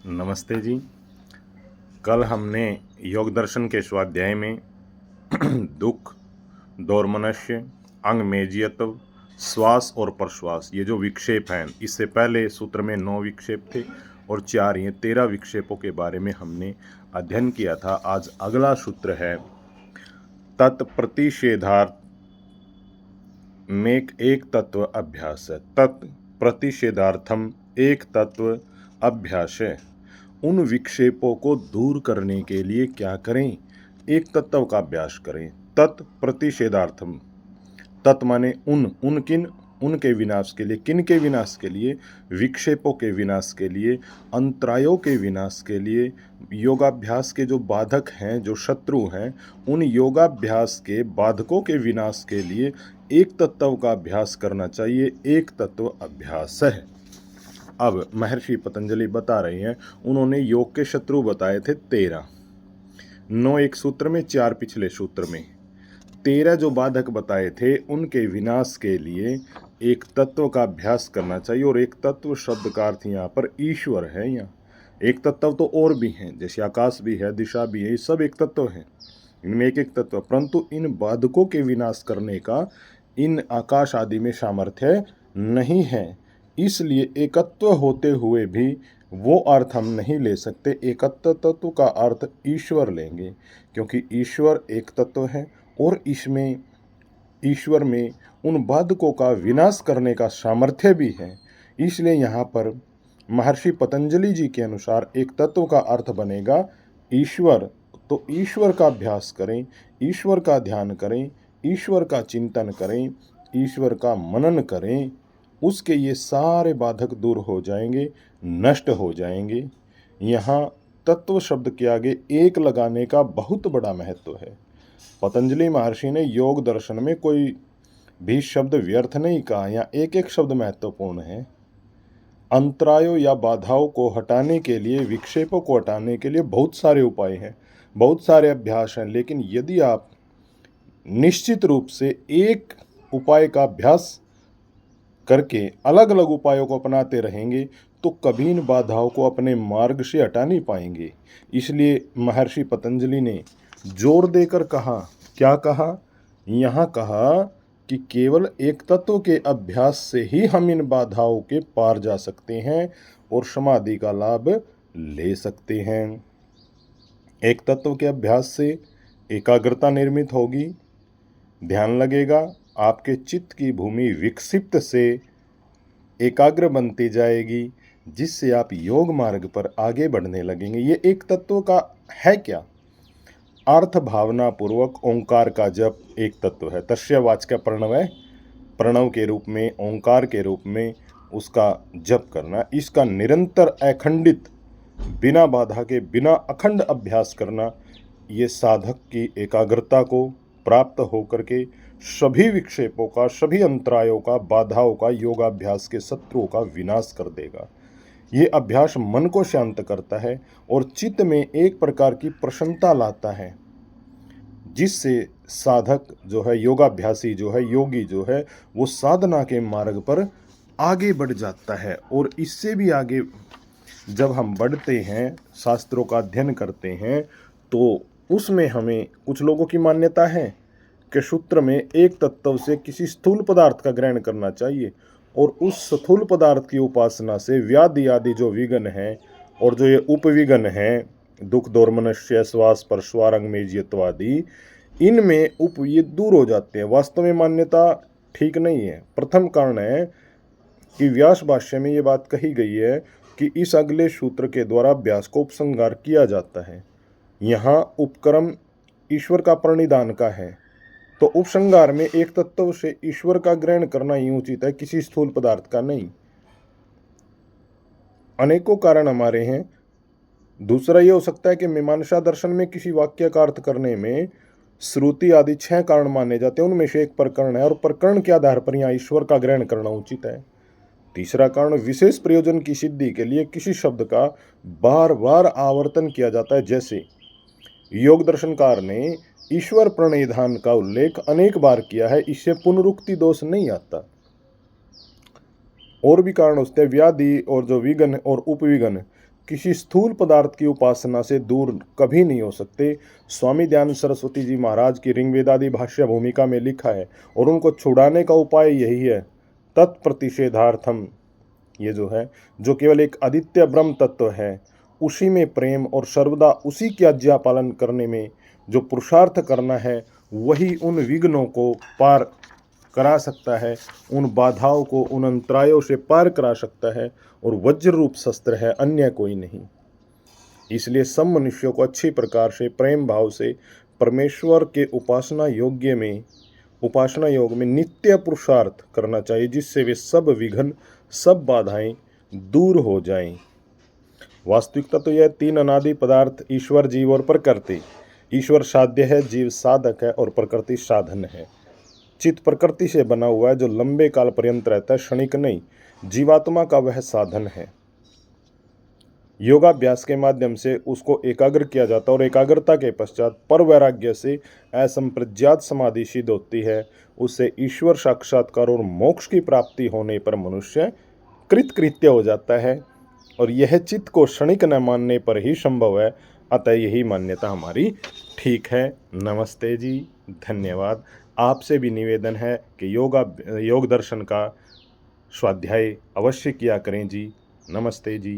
नमस्ते जी। कल हमने योग दर्शन के स्वाध्याय में दुख, दोर्मनस्य, अंगमेजियत्व, श्वास और प्रश्वास, ये जो विक्षेप हैं, इससे पहले सूत्र में 9 विक्षेप थे और 4 ये 13 विक्षेपों के बारे में हमने अध्ययन किया था। आज अगला सूत्र है तत्प्रतिषेधार्थ में एक तत्व अभ्यास है। तत्प्रतिषेधार्थम एक तत्व अभ्यास है। उन विक्षेपों को दूर करने के लिए क्या करें? एक तत्व का अभ्यास करें। तत्प्रतिषेधार्थम, तत् माने उन किन, उनके विनाश के लिए। किन के विनाश के लिए? विक्षेपों के विनाश के लिए, अंतरायों के विनाश के लिए, योगाभ्यास के जो बाधक हैं, जो शत्रु हैं, उन योगाभ्यास के बाधकों के विनाश के लिए एक तत्व का अभ्यास करना चाहिए। एक तत्व अभ्यास है। अब महर्षि पतंजलि बता रहे हैं, उन्होंने योग के शत्रु बताए थे 13, 9 एक सूत्र में, 4 पिछले सूत्र में। 13 जो बाधक बताए थे, उनके विनाश के लिए एक तत्व का अभ्यास करना चाहिए। और एक तत्व शब्द का अर्थ यहाँ पर ईश्वर है। यहाँ एक तत्व तो और भी हैं, जैसे आकाश भी है, दिशा भी है, ये सब एक तत्व हैं। इनमें एक एक तत्व, परंतु इन बाधकों के विनाश करने का इन आकाश आदि में सामर्थ्य नहीं है। इसलिए एकत्व होते हुए भी वो अर्थ हम नहीं ले सकते। एकत्व तत्व का अर्थ ईश्वर लेंगे, क्योंकि ईश्वर एक तत्व है और इसमें, ईश्वर में उन बाधकों का विनाश करने का सामर्थ्य भी है। इसलिए यहाँ पर महर्षि पतंजलि जी के अनुसार एक तत्व का अर्थ बनेगा ईश्वर। तो ईश्वर का अभ्यास करें, ईश्वर का ध्यान करें, ईश्वर का चिंतन करें, ईश्वर का मनन करें, उसके ये सारे बाधक दूर हो जाएंगे, नष्ट हो जाएंगे। यहाँ तत्व शब्द के आगे एक लगाने का बहुत बड़ा महत्व है। पतंजलि महर्षि ने योग दर्शन में कोई भी शब्द व्यर्थ नहीं कहा, यहाँ एक एक शब्द महत्वपूर्ण है। अंतरायों या बाधाओं को हटाने के लिए, विक्षेपों को हटाने के लिए बहुत सारे उपाय हैं, बहुत सारे अभ्यास हैं, लेकिन यदि आप निश्चित रूप से एक उपाय का अभ्यास करके अलग अलग उपायों को अपनाते रहेंगे तो कभी इन बाधाओं को अपने मार्ग से हटा नहीं पाएंगे। इसलिए महर्षि पतंजलि ने जोर देकर कहा, क्या कहा? यहाँ कहा कि केवल एक तत्व के अभ्यास से ही हम इन बाधाओं के पार जा सकते हैं और समाधि का लाभ ले सकते हैं। एक तत्व के अभ्यास से एकाग्रता निर्मित होगी, ध्यान लगेगा, आपके चित्त की भूमि विक्षिप्त से एकाग्र बनती जाएगी, जिससे आप योग मार्ग पर आगे बढ़ने लगेंगे। ये एक तत्व का है क्या? अर्थ भावना पूर्वक ओंकार का जप एक तत्व है। तस्य वाच्य प्रणव, प्रणव के रूप में, ओंकार के रूप में उसका जप करना, इसका निरंतर अखंडित, बिना बाधा के, बिना अखंड अभ्यास करना, ये साधक की एकाग्रता को प्राप्त होकर के सभी विक्षेपों का, सभी अंतरायों का, बाधाओं का, योगाभ्यास के शत्रुओं का विनाश कर देगा। ये अभ्यास मन को शांत करता है और चित्त में एक प्रकार की प्रसन्नता लाता है, जिससे साधक जो है, योगाभ्यासी जो है, योगी जो है, वो साधना के मार्ग पर आगे बढ़ जाता है। और इससे भी आगे जब हम बढ़ते हैं, शास्त्रों का अध्ययन करते हैं, तो उसमें हमें, कुछ लोगों की मान्यता है कि सूत्र में एक तत्व से किसी स्थूल पदार्थ का ग्रहण करना चाहिए और उस स्थूल पदार्थ की उपासना से व्याधि आदि जो विघ्न हैं और जो ये उपविघ्न हैं, दुख, दोर्मनस्य, श्वास, प्रश्वास, अंगमेजियत्वादि, इनमें ये दूर हो जाते हैं। वास्तव में मान्यता ठीक नहीं है। प्रथम कारण है कि व्यास भाष्य में ये बात कही गई है कि इस अगले सूत्र के द्वारा अभ्यास को उपसंहार किया जाता है। यहाँ उपक्रम ईश्वर का प्रणिधान का है, तो उपसंहार में एक तत्व से ईश्वर का ग्रहण करना ही उचित है, किसी स्थूल पदार्थ का नहीं। अनेकों कारण हमारे हैं। दूसरा ये हो सकता है कि मीमांसा दर्शन में किसी वाक्य का अर्थ करने में श्रुति आदि 6 कारण माने जाते हैं, उनमें से एक प्रकरण है और प्रकरण के आधार पर यहाँ ईश्वर का ग्रहण करना उचित है। तीसरा कारण, विशेष प्रयोजन की सिद्धि के लिए किसी शब्द का बार बार आवर्तन किया जाता है। जैसे योग दर्शनकार ने ईश्वर प्रणिधान का उल्लेख अनेक बार किया है, इससे पुनरुक्ति दोष नहीं आता। और भी कारण होते हैं, व्याधि और जो विघ्न और उपविघ्न, किसी स्थूल पदार्थ की उपासना से दूर कभी नहीं हो सकते। स्वामी दयानंद सरस्वती जी महाराज की ऋग्वेदादि भाष्य भूमिका में लिखा है, और उनको छुड़ाने का उपाय यही है, तत्प्रतिषेधार्थम। ये जो है, जो केवल एक अद्वितीय ब्रह्म तत्व है, उसी में प्रेम और सर्वदा उसी की आज्ञा पालन करने में जो पुरुषार्थ करना है, वही उन विघ्नों को पार करा सकता है, उन बाधाओं को, उन अंतरायों से पार करा सकता है, और वज्र रूप शस्त्र है, अन्य कोई नहीं। इसलिए सब मनुष्यों को अच्छी प्रकार से प्रेम भाव से परमेश्वर के उपासना योग में नित्य पुरुषार्थ करना चाहिए, जिससे वे सब विघ्न, सब बाधाएं दूर हो जाएं। वास्तविकता तो यह तीन अनादि पदार्थ, ईश्वर, जीव और प्रकृति। ईश्वर साध्य है, जीव साधक है, और प्रकृति साधन है। चित्त प्रकृति से बना हुआ है, जो लंबे काल पर्यंत रहता है, क्षणिक नहीं। जीवात्मा का वह साधन है। योगाभ्यास के माध्यम से उसको एकाग्र किया जाता है, और एकाग्रता के पश्चात पर वैराग्य से असंप्रज्ञात समाधि सिद्ध होती है। उससे ईश्वर साक्षात्कार और मोक्ष की प्राप्ति होने पर मनुष्य कृतकृत्य हो जाता है, और यह चित्त को क्षणिक न मानने पर ही संभव है। अतः यही मान्यता हमारी ठीक है। नमस्ते जी, धन्यवाद। आपसे भी निवेदन है कि योग दर्शन का स्वाध्याय अवश्य किया करें जी। नमस्ते जी।